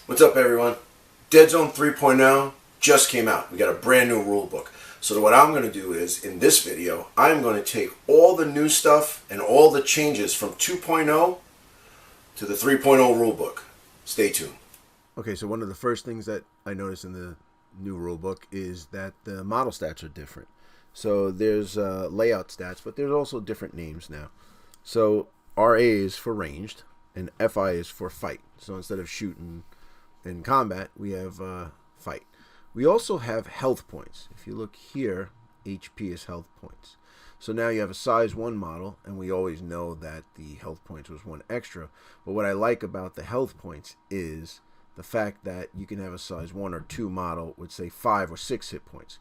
What's up, everyone? Deadzone 3.0 just came out. We got a brand new rule book. So what I'm going to do is, in this video, I'm going to take all the new stuff and all the changes from 2.0 to the 3.0 rule book. Stay tuned. Okay, so one of the first things that I noticed in the new rule book is that the model stats are different. So there's layout stats, but there's also different names now. So RA is for ranged, and FI is for fight. So instead of shooting in combat, we have fight. We also have health points. If you look here, HP is health points. So now you have a size 1 model, and we always know that the health points was 1 extra. But what I like about the health points is the fact that you can have a size 1 or 2 model with, say, 5 or 6 hit points.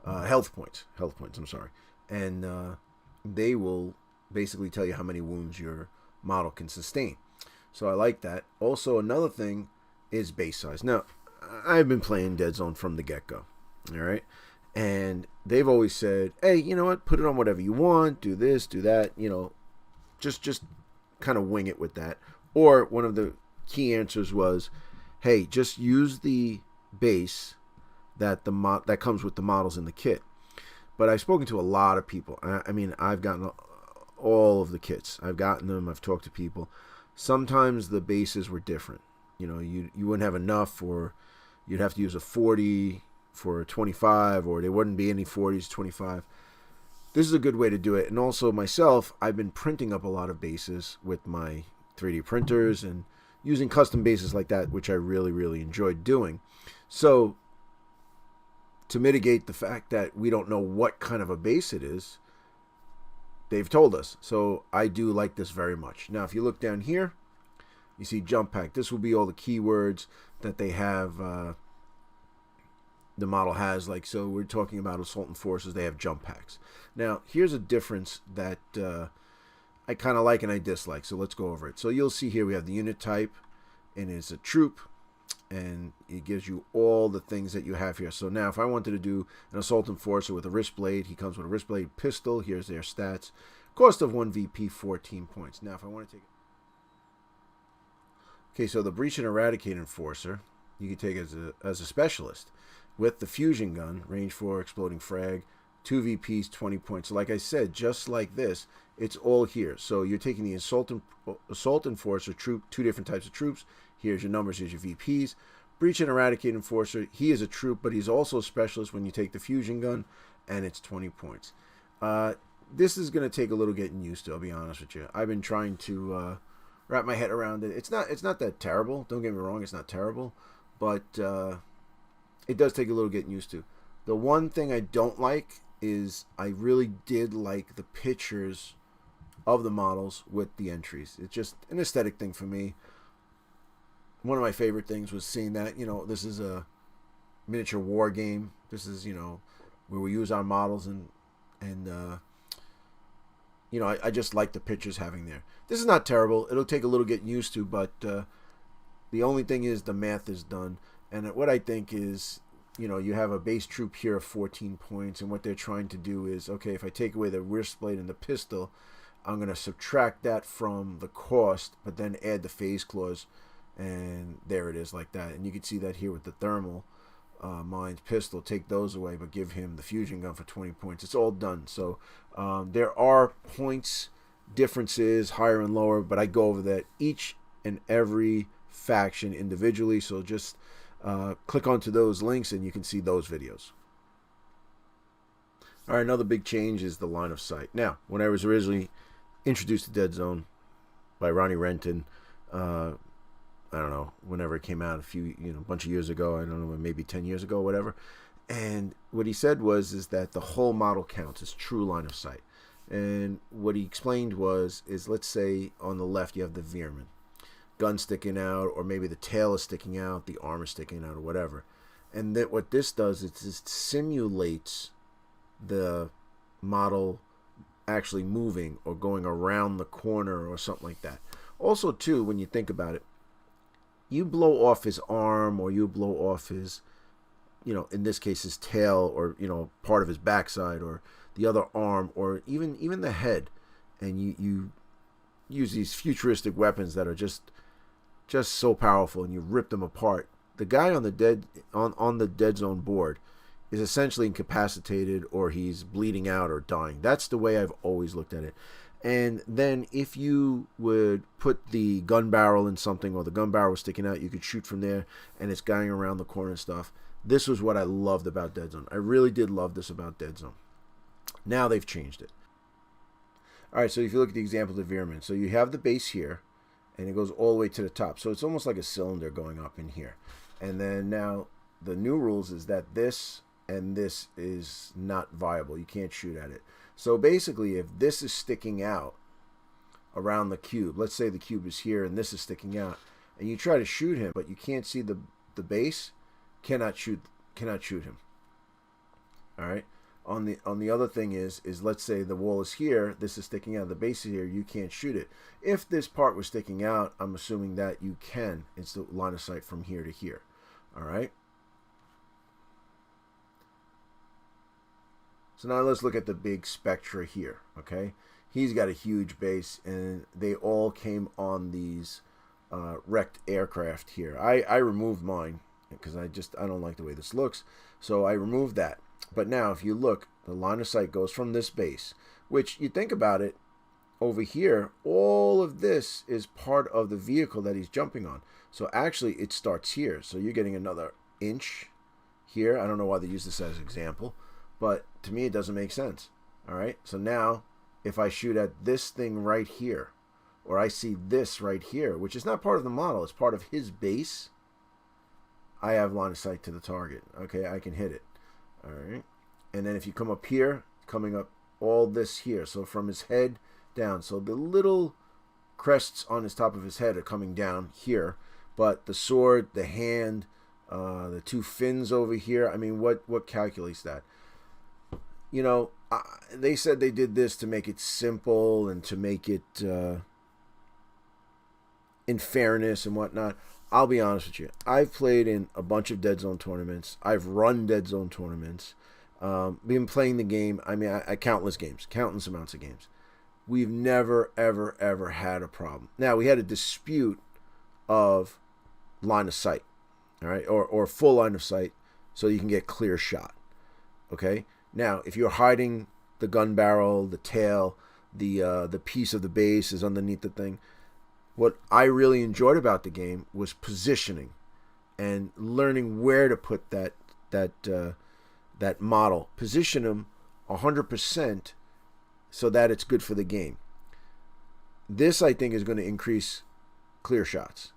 Health points, I'm sorry. And they will basically tell you how many wounds your model can sustain. So I like that. Also, another thing is base size. Now, I've been playing Deadzone from the get-go, all right? And they've always said, hey, you know what, put it on whatever you want, do this, do that, you know, just kind of wing it with that. Or one of the key answers was, hey, just use the base that that comes with the models in the kit. But I've spoken to a lot of people. I mean, I've gotten all of the kits. I've gotten them, I've talked to people. Sometimes the bases were different. You know, you wouldn't have enough, or you'd have to use a 40 for a 25, or there wouldn't be any 40s, 25. This is a good way to do it. And also myself, I've been printing up a lot of bases with my 3D printers and using custom bases like that, which I really, really enjoyed doing. So to mitigate the fact that we don't know what kind of a base it is, they've told us. So I do like this very much. Now, if you look down here, you see jump pack. This will be all the keywords that they have, the model has. Like, so we're talking about assault forces, they have jump packs. Now, here's a difference that I kind of like and I dislike. So let's go over it. So you'll see here we have the unit type, and it's a troop, and it gives you all the things that you have here. So now if I wanted to do an assault enforcer with a wrist blade, he comes with a wrist blade pistol. Here's their stats. Cost of 1 VP, 14 points. Now if I want to take it. Okay, so the breach and eradicate enforcer, you can take as a specialist with the fusion gun, range 4, exploding frag, 2 VPs, 20 points. So like I said, just like this, it's all here. So you're taking the assault enforcer troop, 2 different types of troops. Here's your numbers, here's your VPs. Breach and eradicate enforcer, he is a troop, but he's also a specialist when you take the fusion gun, and it's 20 points. This is going to take a little getting used to, I'll be honest with you. I've been trying to wrap my head around it. It's not that terrible. Don't get me wrong, it's not terrible, but it does take a little getting used to. The one thing I don't like is I really did like the pictures of the models with the entries. It's just an aesthetic thing for me. One of my favorite things was seeing that, you know, this is a miniature war game. This is, you know, where we use our models and you know, I just like the pictures having there. This is not terrible. It'll take a little getting used to, but the only thing is the math is done. And what I think is, you know, you have a base troop here of 14 points, and what they're trying to do is, okay, if I take away the wrist blade and the pistol, I'm going to subtract that from the cost, but then add the phase clause, and there it is like that. And you can see that here with the thermal mines pistol. Take those away, but give him the fusion gun for 20 points. It's all done. So there are points differences, higher and lower, but I go over that each and every faction individually. So just click onto those links and you can see those videos. All right, another big change is the line of sight. Now, when I was originally introduced to Deadzone by Ronnie Renton, I don't know, whenever it came out, a bunch of years ago, I don't know, maybe 10 years ago, whatever. And what he said is that the whole model counts as true line of sight. And what he explained is let's say on the left you have the Veerman, gun sticking out, or maybe the tail is sticking out, the arm is sticking out, or whatever. And that what this does is it simulates the model actually moving or going around the corner or something like that. Also, too, when you think about it, you blow off his arm, or you blow off his, you know, in this case his tail, or, you know, part of his backside, or the other arm, or even the head, and you use these futuristic weapons that are just just so powerful, and you rip them apart. The guy on the Deadzone board is essentially incapacitated, or he's bleeding out or dying. That's the way I've always looked at it. And then if you would put the gun barrel in something, or the gun barrel was sticking out, you could shoot from there, and it's going around the corner and stuff. This was what I loved about Deadzone. I really did love this about Deadzone. Now they've changed it. All right, so if you look at the example of the Veerman, so you have the base here, and it goes all the way to the top. So it's almost like a cylinder going up in here. And then now the new rules is that this and this is not viable. You can't shoot at it. So basically, if this is sticking out around the cube, let's say the cube is here and this is sticking out, and you try to shoot him, but you can't see the base, cannot shoot him. All right. On the other thing is let's say the wall is here, this is sticking out, the base is here, you can't shoot it. If this part was sticking out, I'm assuming that you can. It's the line of sight from here to here. All right. So now let's look at the big Spectra here. Okay, he's got a huge base, and they all came on these wrecked aircraft here. I removed mine because I don't like the way this looks, so I removed that. But now if you look, the line of sight goes from this base, which you think about it, over here, all of this is part of the vehicle that he's jumping on. So actually it starts here. So you're getting another inch here. I don't know why they use this as an example, but to me it doesn't make sense. All right, so now if I shoot at this thing right here, or I see this right here, which is not part of the model, it's part of his base, I have line of sight to the target. Okay, I can hit it. All right, and then if you come up here, coming up all this here, so from his head down, so the little crests on his top of his head are coming down here, but the sword, the hand, the two fins over here, I mean, what calculates that? You know, they said they did this to make it simple and to make it in fairness and whatnot. I'll be honest with you. I've played in a bunch of Deadzone tournaments. I've run Deadzone tournaments. Been playing the game. I mean, I countless games, countless amounts of games. We've never, ever, ever had a problem. Now, we had a dispute of line of sight, all right, or full line of sight, so you can get clear shot. Okay. Now, if you're hiding the gun barrel, the tail, the piece of the base is underneath the thing. What I really enjoyed about the game was positioning and learning where to put that model. Position them 100% so that it's good for the game. This, I think, is going to increase clear shots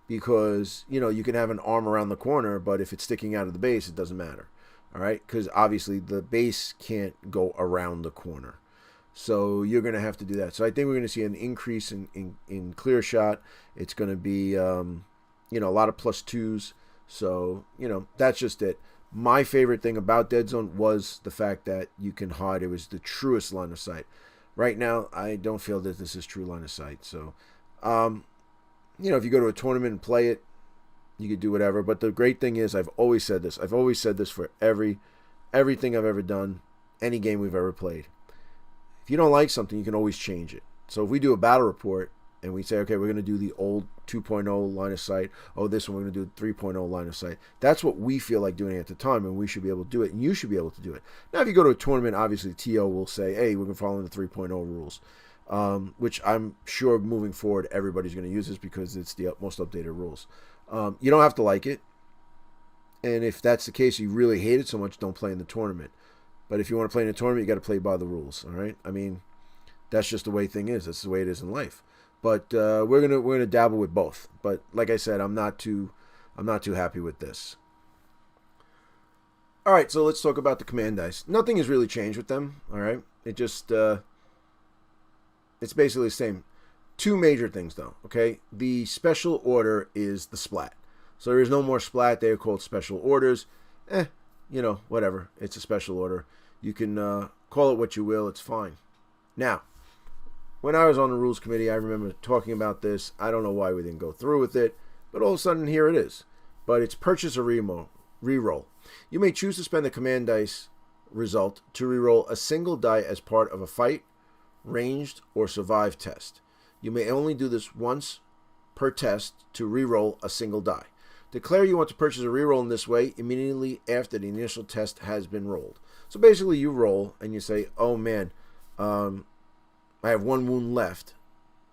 because, you know, you can have an arm around the corner, but if it's sticking out of the base, it doesn't matter. All right, because obviously the base can't go around the corner. So you're going to have to do that. So I think we're going to see an increase in clear shot. It's going to be, you know, a lot of +2s. So, you know, that's just it. My favorite thing about Deadzone was the fact that you can hide. It was the truest line of sight. Right now, I don't feel that this is true line of sight. So, you know, if you go to a tournament and play it, you could do whatever. But the great thing is, I've always said this. I've always said this for everything I've ever done, any game we've ever played. If you don't like something, you can always change it. So if we do a battle report and we say, okay, we're going to do the old 2.0 line of sight. Oh, this one we're going to do 3.0 line of sight. That's what we feel like doing at the time, and we should be able to do it, and you should be able to do it. Now, if you go to a tournament, obviously TO will say, hey, we're going to follow the 3.0 rules, which I'm sure moving forward, everybody's going to use this because it's the most updated rules. You don't have to like it, and if that's the case, you really hate it so much, don't play in the tournament. But if you want to play in a tournament, you got to play by the rules. All right. I mean, that's just the way thing is. That's the way it is in life. But we're gonna dabble with both. But like I said, I'm not too happy with this. All right. So let's talk about the command dice. Nothing has really changed with them. All right. It just it's basically the same. Two major things though. Okay. The special order is the splat. So there is no more splat. They are called special orders. You know, whatever. It's a special order. You can call it what you will. It's fine. Now, when I was on the rules committee, I remember talking about this. I don't know why we didn't go through with it, but all of a sudden, here it is. But it's purchase or reroll. You may choose to spend the command dice result to reroll a single die as part of a fight, ranged, or survive test. You may only do this once per test to reroll a single die. Declare you want to purchase a reroll in this way immediately after the initial test has been rolled. So basically you roll and you say, oh man, I have 1 wound left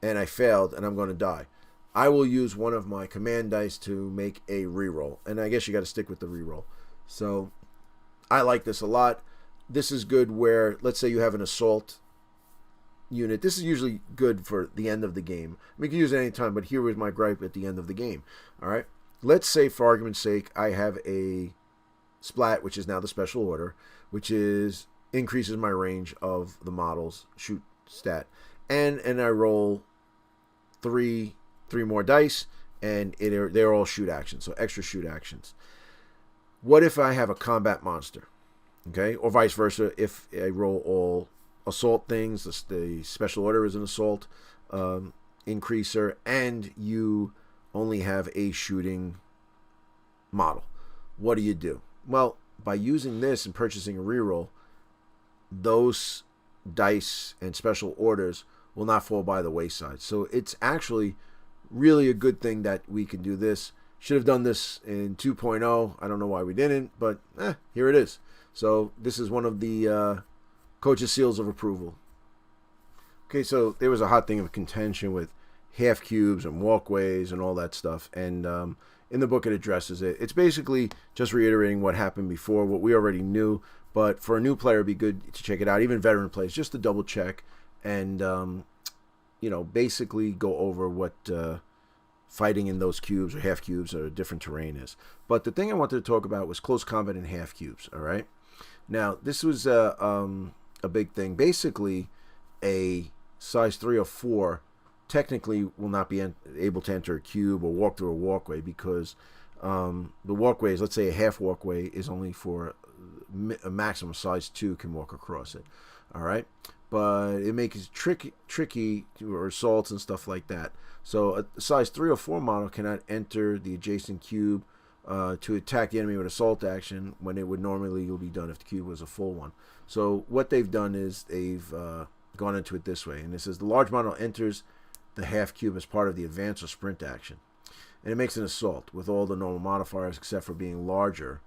and I failed and I'm going to die. I will use one of my command dice to make a reroll. And I guess you got to stick with the reroll. So I like this a lot. This is good where, let's say you have an assault unit. This is usually good for the end of the game. We can use it any time, but here was my gripe at the end of the game. All right. Let's say, for argument's sake, I have a splat, which is now the special order, which is increases my range of the model's shoot stat, and I roll three more dice, and they're all shoot actions, so extra shoot actions. What if I have a combat monster, okay, or vice versa? If I roll all assault things, the special order is an assault increaser, and you only have a shooting model. What do? Well, by using this and purchasing a reroll, those dice and special orders will not fall by the wayside. So it's actually really a good thing that we can do this. Should have done this in 2.0. I don't know why we didn't, but here it is. So this is one of the coach's seals of approval. Okay, so there was a hot thing of contention with half cubes and walkways and all that stuff, and in the book it addresses it. It's basically just reiterating what happened before, what we already knew, but for a new player it'd be good to check it out, even veteran players, just to double check and basically go over what fighting in those cubes or half cubes or different terrain is. But the thing I wanted to talk about was close combat in half cubes. All right, now this was a big thing. Basically, a size 3 or 4 technically will not be able to enter a cube or walk through a walkway, because the walkways, let's say a half walkway, is only for a maximum size 2 can walk across it. All right, but it makes it tricky or assaults and stuff like that. So a size 3 or 4 model cannot enter the adjacent cube to attack the enemy with assault action, when it would normally be done if the cube was a full one. So what they've done is they've gone into it this way, and it says the large model enters the half cube as part of the advance or sprint action, and it makes an assault with all the normal modifiers except for being larger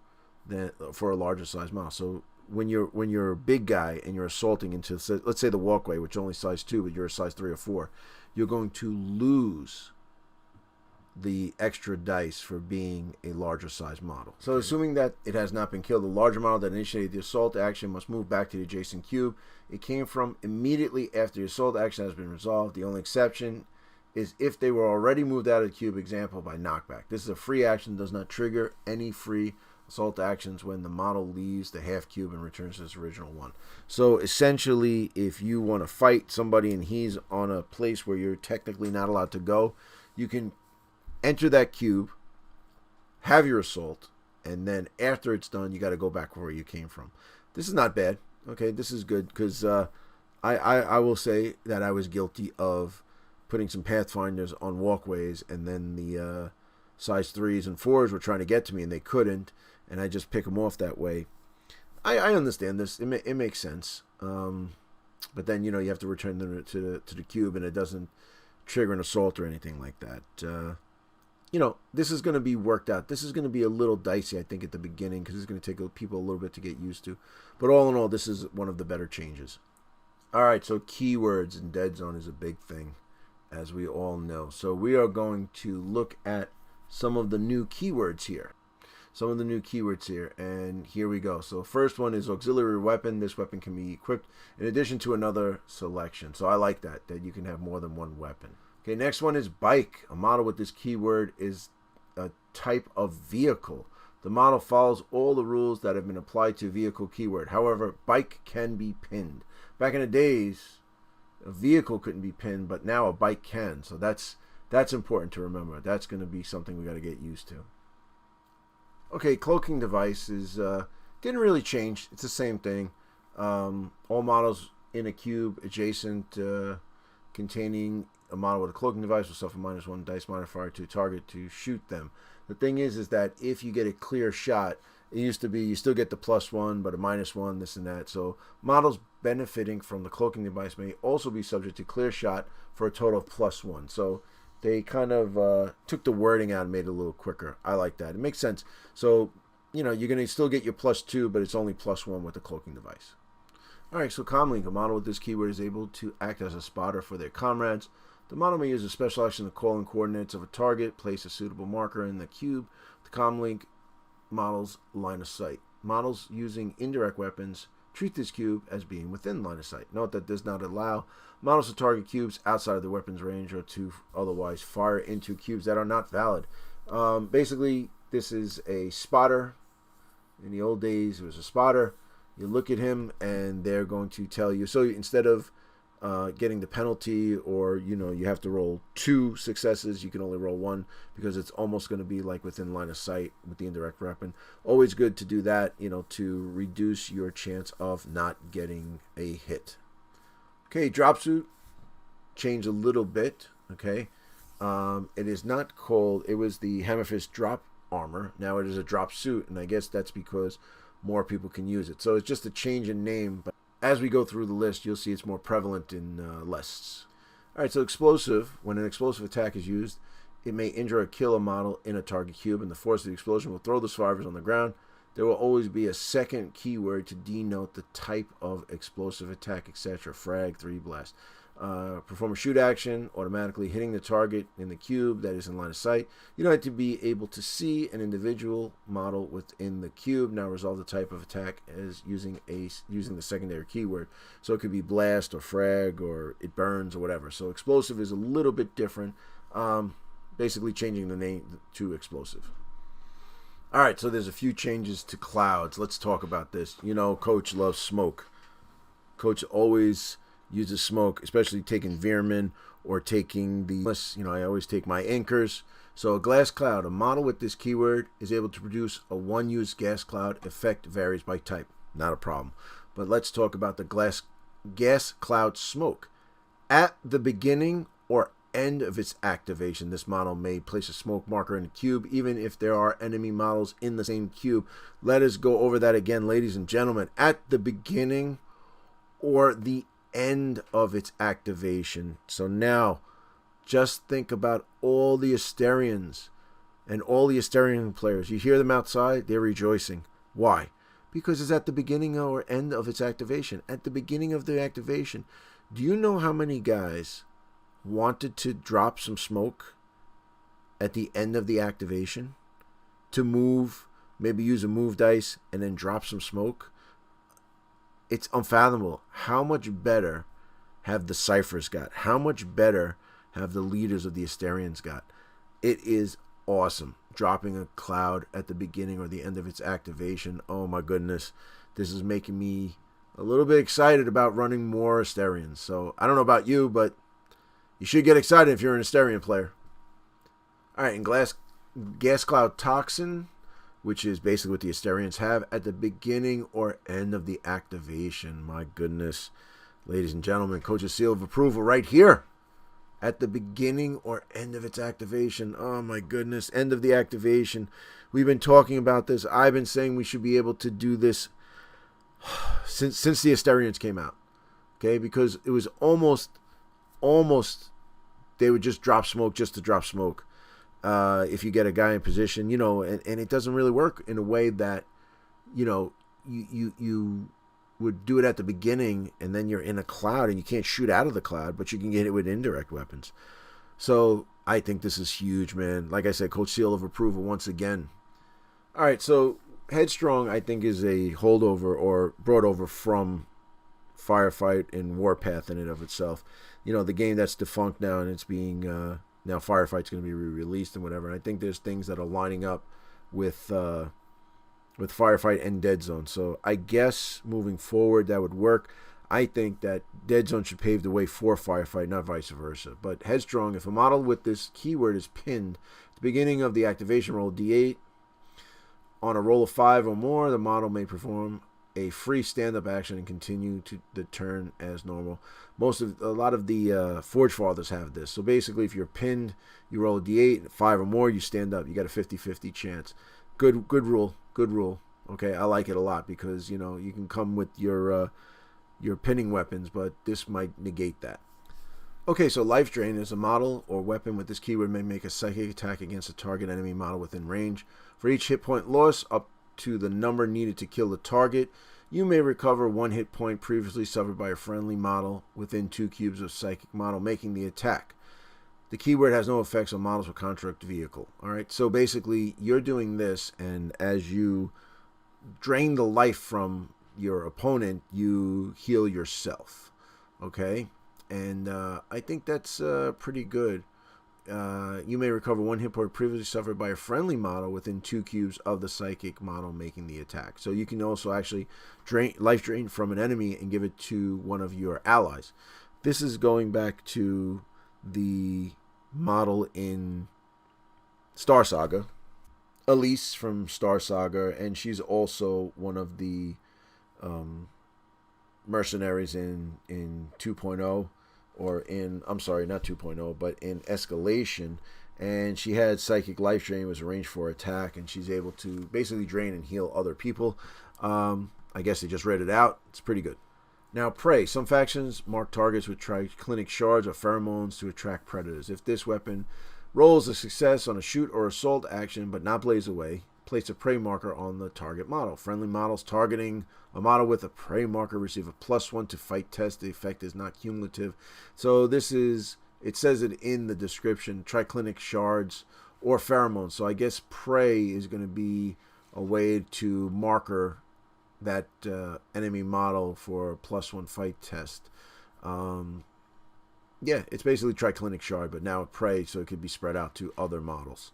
than for a larger size model. So when you're a big guy and you're assaulting into, let's say, the walkway, which is only size 2, but you're a size 3 or 4, you're going to lose the extra dice for being a larger size model. So assuming that it has not been killed, the larger model that initiated the assault action must move back to the adjacent cube it came from immediately after the assault action has been resolved. The only exception is if they were already moved out of the cube, example by knockback. This is a free action, does not trigger any free assault actions when the model leaves the half cube and returns to its original one. So essentially, if you want to fight somebody and he's on a place where you're technically not allowed to go, you can enter that cube, have your assault, and then after it's done, you got to go back where you came from. This is not bad. Okay, this is good, because I will say that I was guilty of putting some Pathfinders on walkways, and then the size 3s and 4s were trying to get to me, and they couldn't, and I just pick them off that way. I understand this. It makes sense. But then, you have to return them to the cube, and it doesn't trigger an assault or anything like that. This is going to be worked out. This is going to be a little dicey, I think, at the beginning, because it's going to take people a little bit to get used to. But all in all, this is one of the better changes. All right, so keywords in Deadzone is a big thing, as we all know. So we are going to look at some of the new keywords here. And here we go. So first one is auxiliary weapon. This weapon can be equipped in addition to another selection. So I like that you can have more than one weapon. Okay, next one is bike. A model with this keyword is a type of vehicle. The model follows all the rules that have been applied to vehicle keyword. However, bike can be pinned. Back in the days, a vehicle couldn't be pinned, but now a bike can. So that's important to remember. That's going to be something we got to get used to. Okay, cloaking devices didn't really change. It's the same thing. All models in a cube adjacent containing a model with a cloaking device will suffer -1 dice modifier to target to shoot them. The thing is that if you get a clear shot, it used to be you still get the +1, but a -1, this and that. So models benefiting from the cloaking device may also be subject to clear shot for a total of +1. So They kind of took the wording out and made it a little quicker. I like that. It makes sense. So, you're going to still get your +2, but it's only +1 with the cloaking device. All right, so Comlink, a model with this keyword, is able to act as a spotter for their comrades. The model may use a special action to call in coordinates of a target, place a suitable marker in the cube. The Comlink model's line of sight. Models using indirect weapons treat this cube as being within line of sight. Note that does not allow models to target cubes outside of the weapon's range or to otherwise fire into cubes that are not valid. Basically, this is a spotter. In the old days, it was a spotter. You look at him, and they're going to tell you. So instead of getting the penalty, or you have to roll 2 successes, you can only roll 1 because it's almost going to be like within line of sight with the indirect weapon. Always good to do that, to reduce your chance of not getting a hit. Okay, drop suit changed a little bit. Okay, it is not called. It was the Hammer Fist drop armor. Now it is a drop suit, and I guess that's because more people can use it. So it's just a change in name, but as we go through the list, you'll see it's more prevalent in lists. All right, so explosive. When an explosive attack is used, it may injure or kill a model in a target cube, and the force of the explosion will throw the survivors on the ground. There will always be a second keyword to denote the type of explosive attack, etc. Frag, 3, blast. Perform a shoot action, automatically hitting the target in the cube that is in line of sight. You don't have to be able to see an individual model within the cube. Now resolve the type of attack as using the secondary keyword. So it could be blast or frag or it burns or whatever. So explosive is a little bit different. Basically changing the name to explosive. All right, so there's a few changes to clouds. Let's talk about this. Coach loves smoke. Coach always uses smoke, especially taking Veerman or taking the, I always take my anchors. So a glass cloud, a model with this keyword is able to produce a one-use gas cloud. Effect varies by type. Not a problem. But let's talk about the gas cloud smoke. At the beginning or end of its activation, this model may place a smoke marker in the cube, even if there are enemy models in the same cube. Let us go over that again, ladies and gentlemen. At the beginning or the end of its activation. So now, just think about all the Asterians and all the Asterian players. You hear them outside, they're rejoicing. Why? Because it's at the beginning or end of its activation. At the beginning of the activation, do you know how many guys wanted to drop some smoke at the end of the activation? To move, maybe use a move dice and then drop some smoke? It's unfathomable. How much better have the ciphers got? How much better have the leaders of the Asterians got? It is awesome. Dropping a cloud at the beginning or the end of its activation. Oh my goodness. This is making me a little bit excited about running more Asterians. So I don't know about you, but you should get excited if you're an Asterian player. All right, and gas cloud toxin, which is basically what the Asterians have at the beginning or end of the activation. My goodness. Ladies and gentlemen, Coach's seal of approval right here. At the beginning or end of its activation. Oh my goodness. End of the activation. We've been talking about this. I've been saying we should be able to do this since the Asterians came out. Okay, because it was almost they would just drop smoke just to drop smoke. If you get a guy in position, and it doesn't really work in a way that, you would do it at the beginning and then you're in a cloud and you can't shoot out of the cloud, but you can get it with indirect weapons. So I think this is huge, man. Like I said, Coach seal of approval once again. All right, so Headstrong, I think, is a holdover or brought over from Firefight and Warpath in and of itself. The game that's defunct now, and it's being now Firefight's going to be re-released and whatever. And I think there's things that are lining up with Firefight and Deadzone. So I guess moving forward that would work. I think that Deadzone should pave the way for Firefight, not vice versa. But Headstrong, if a model with this keyword is pinned at the beginning of the activation, roll D8. On a roll of 5 or more, the model may perform a free stand-up action and continue to the turn as normal. A lot of the Forge Fathers have this. So basically, if you're pinned, you roll a D8, 5 or more, you stand up. You got a 50-50 chance. Good rule. Good rule. Okay, I like it a lot because you can come with your pinning weapons, but this might negate that. Okay, so Life Drain is a model or weapon with this keyword may make a psychic attack against a target enemy model within range. For each hit point loss up to the number needed to kill the target, you may recover 1 hit point previously suffered by a friendly model within 2 cubes of psychic model making the attack. The keyword has no effects on models with construct vehicle. Alright, so basically you're doing this, and as you drain the life from your opponent, you heal yourself. Okay? And I think that's pretty good. You may recover 1 hit point previously suffered by a friendly model within 2 cubes of the psychic model making the attack. So you can also actually life drain from an enemy and give it to one of your allies. This is going back to the model in Star Saga, Elise from Star Saga, and she's also one of the mercenaries in 2.0, or in, I'm sorry, not 2.0, but in Escalation. And she had psychic life drain, was arranged for attack, and she's able to basically drain and heal other people. I guess they just read it out. It's pretty good. Now, Prey. Some factions mark targets with triclinic shards or pheromones to attract predators. If this weapon rolls a success on a shoot or assault action but not blaze away, place a Prey marker on the target model. Friendly models targeting a model with a Prey marker receive a +1 to fight test. The effect is not cumulative. So this is, it says it in the description, triclinic shards or pheromones. So I guess Prey is going to be a way to marker that enemy model for a +1 fight test. Yeah, it's basically triclinic shard, but now Prey, so it could be spread out to other models.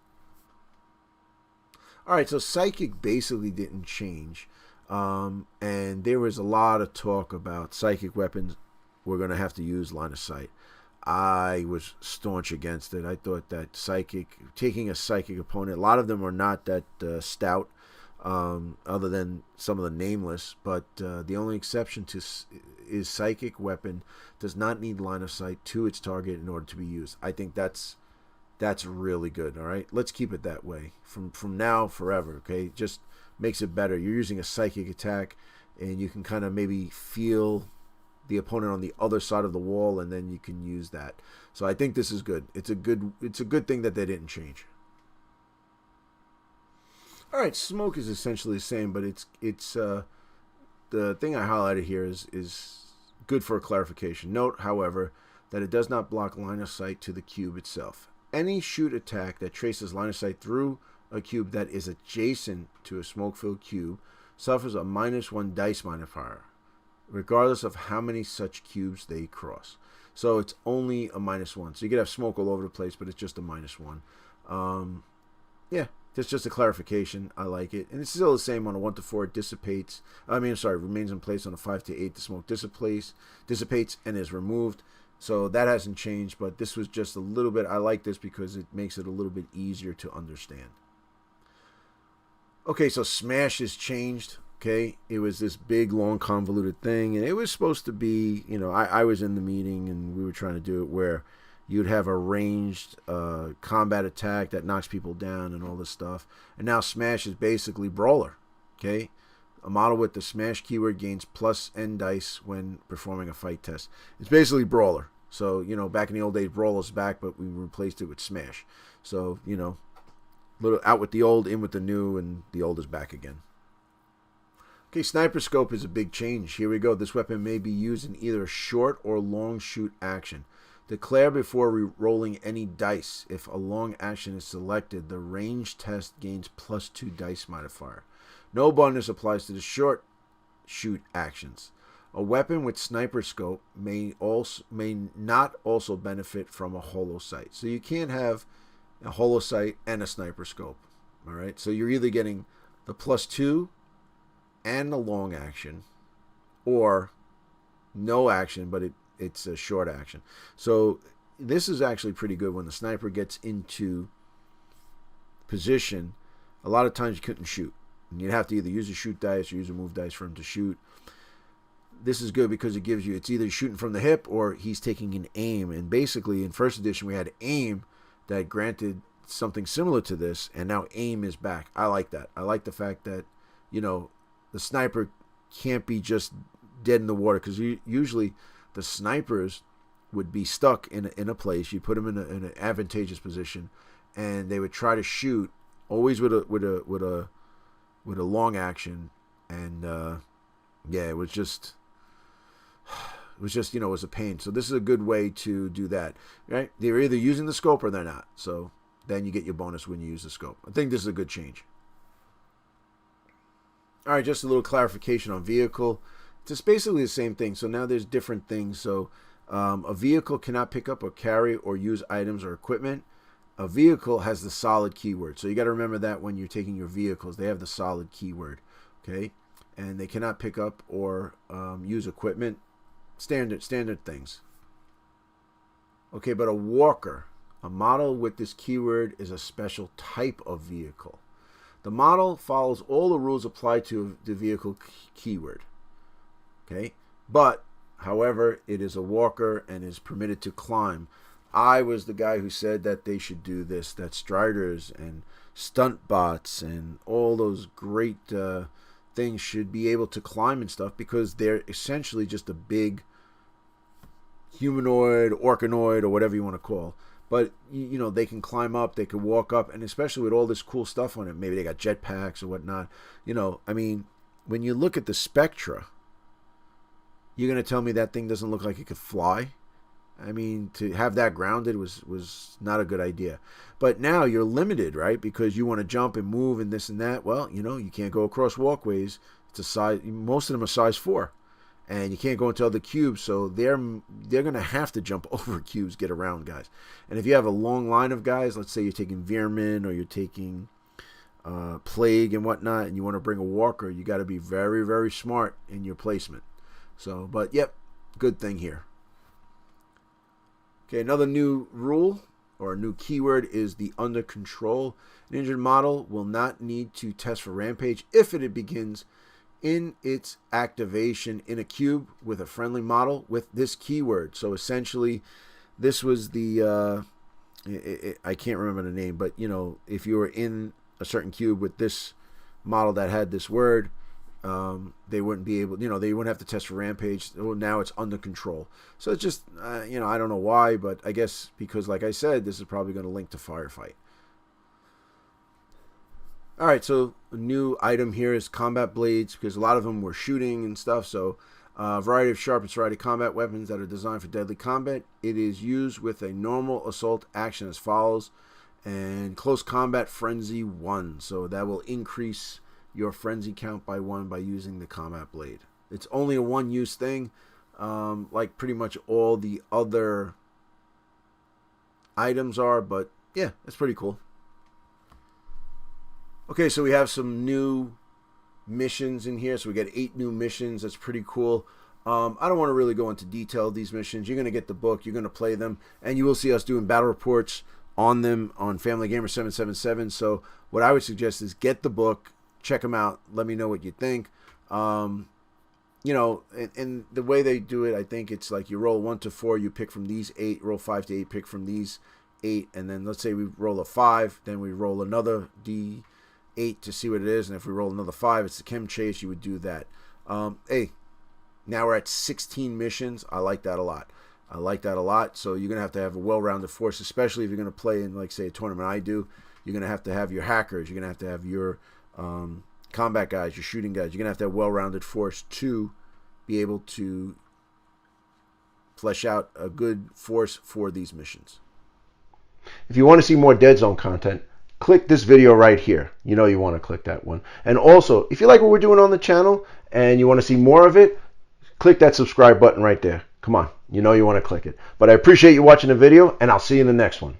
Alright, so Psychic basically didn't change. And there was a lot of talk about Psychic weapons we're going to have to use line of sight. I was staunch against it. I thought that Psychic, taking a Psychic opponent, a lot of them are not that stout, other than some of the nameless, but the only exception to is Psychic weapon does not need line of sight to its target in order to be used. I think that's really good. All right, let's keep it that way from now forever. Okay, just makes it better. You're using a Psychic attack, and you can kind of maybe feel the opponent on the other side of the wall, and then you can use that. So I think this is good. It's a good thing that they didn't change. All right, smoke is essentially the same, but it's the thing I highlighted here is good for a clarification. Note, however, that it does not block line of sight to the cube itself. Any shoot attack that traces line of sight through a cube that is adjacent to a smoke-filled cube suffers a -1 dice modifier, regardless of how many such cubes they cross. So it's only a -1. So you could have smoke all over the place, but it's just a -1. Yeah. That's just a clarification. I like it. And it's still the same on a 1 to 4. It dissipates. Remains in place on a 5 to 8. The smoke dissipates and is removed. So that hasn't changed, but this was just a little bit. I like this because it makes it a little bit easier to understand. Okay, so Smash is changed. Okay, it was this big, long, convoluted thing, and it was supposed to be, I was in the meeting and we were trying to do it where you'd have a ranged combat attack that knocks people down and all this stuff. And now Smash is basically Brawler. Okay? A model with the Smash keyword gains +N dice when performing a fight test. It's basically Brawler. So, back in the old days, Brawler's back, but we replaced it with Smash. So, little out with the old, in with the new, and the old is back again. Okay, Sniper Scope is a big change. Here we go. This weapon may be used in either a short or long shoot action. Declare before re-rolling any dice. If a long action is selected, the range test gains +2 dice modifier. No bonus applies to the short shoot actions. A weapon with Sniper Scope may not also benefit from a holo sight. So you can't have a holo sight and a Sniper Scope. All right. So you're either getting the +2 and a long action, or no action, but it's a short action. So this is actually pretty good. When the sniper gets into position, a lot of times you couldn't shoot. And you'd have to either use a shoot dice or use a move dice for him to shoot. This is good because it gives you, it's either shooting from the hip or he's taking an aim. And basically in first edition we had aim that granted something similar to this, and now aim is back. I like that. I like the fact that, the sniper can't be just dead in the water, because usually the snipers would be stuck in a place. You put them in an advantageous position, and they would try to shoot always with a long action, and yeah, it was just it was a pain. So this is a good way to do that, right? They're either using the scope or they're not. So then you get your bonus when you use the scope. I think this is a good change. All right, just a little clarification on vehicle. It's just basically the same thing. So now there's different things. So a vehicle cannot pick up or carry or use items or equipment. A vehicle has the solid keyword. So you got to remember that when you're taking your vehicles, they have the solid keyword, okay? And they cannot pick up or use equipment. Standard things. Okay, but a walker, a model with this keyword, is a special type of vehicle. The model follows all the rules applied to the vehicle keyword. Okay, but however, it is a walker and is permitted to climb. I was the guy who said that they should do this, that Striders and stunt bots and all those great things should be able to climb and stuff, because they're essentially just a big humanoid, orcanoid, or whatever you want to call. But they can climb up, they can walk up, and especially with all this cool stuff on it, maybe they got jetpacks or whatnot. I mean, when you look at the Spectra, you're going to tell me that thing doesn't look like it could fly? I mean, to have that grounded was not a good idea. But now you're limited, right? Because you want to jump and move and this and that. Well, you can't go across walkways. It's a size. Most of them are size 4, and you can't go into other cubes. So they're going to have to jump over cubes, get around, guys. And if you have a long line of guys, let's say you're taking Veerman or you're taking Plague and whatnot, and you want to bring a walker, you got to be very, very smart in your placement. So, but yep, good thing here. Okay, another new rule or a new keyword is the under control. An injured model will not need to test for Rampage if it begins in its activation in a cube with a friendly model with this keyword. So essentially, this was the, I can't remember the name, but if you were in a certain cube with this model that had this word, they wouldn't be able, they wouldn't have to test for Rampage. Well, now it's under control. So it's just, I don't know why, but I guess because, like I said, this is probably going to link to Firefight. All right, so a new item here is combat blades, because a lot of them were shooting and stuff. So a variety of sharp and serrated combat weapons that are designed for deadly combat. It is used with a normal assault action as follows, and close combat frenzy 1. So that will increase your frenzy count by 1 by using the combat blade. It's only a one-use thing, like pretty much all the other items are, but yeah, it's pretty cool. Okay, so we have some new missions in here. So we got 8 new missions. That's pretty cool. I don't want to really go into detail of these missions. You're going to get the book. You're going to play them. And you will see us doing battle reports on them on Family Gamer 777. So what I would suggest is get the book. Check them out. Let me know what you think. And the way they do it, I think it's like you roll 1 to 4. You pick from these 8. Roll 5 to 8. Pick from these 8. And then let's say we roll a 5. Then we roll another D8 to see what it is, and if we roll another 5, it's the chem chase. You would do that. Hey, now we're at 16 missions. I like that a lot. So you're gonna have to have a well-rounded force, especially if you're gonna play in, like, say, a tournament I do. You're gonna have to have your hackers. You're gonna have to have your combat guys, your shooting guys. You're gonna have to have a well-rounded force to be able to flesh out a good force for these missions. If you want to see more Deadzone content, click this video right here. You want to click that one. And also, if you like what we're doing on the channel and you want to see more of it, click that subscribe button right there. Come on, you want to click it. But I appreciate you watching the video, and I'll see you in the next one.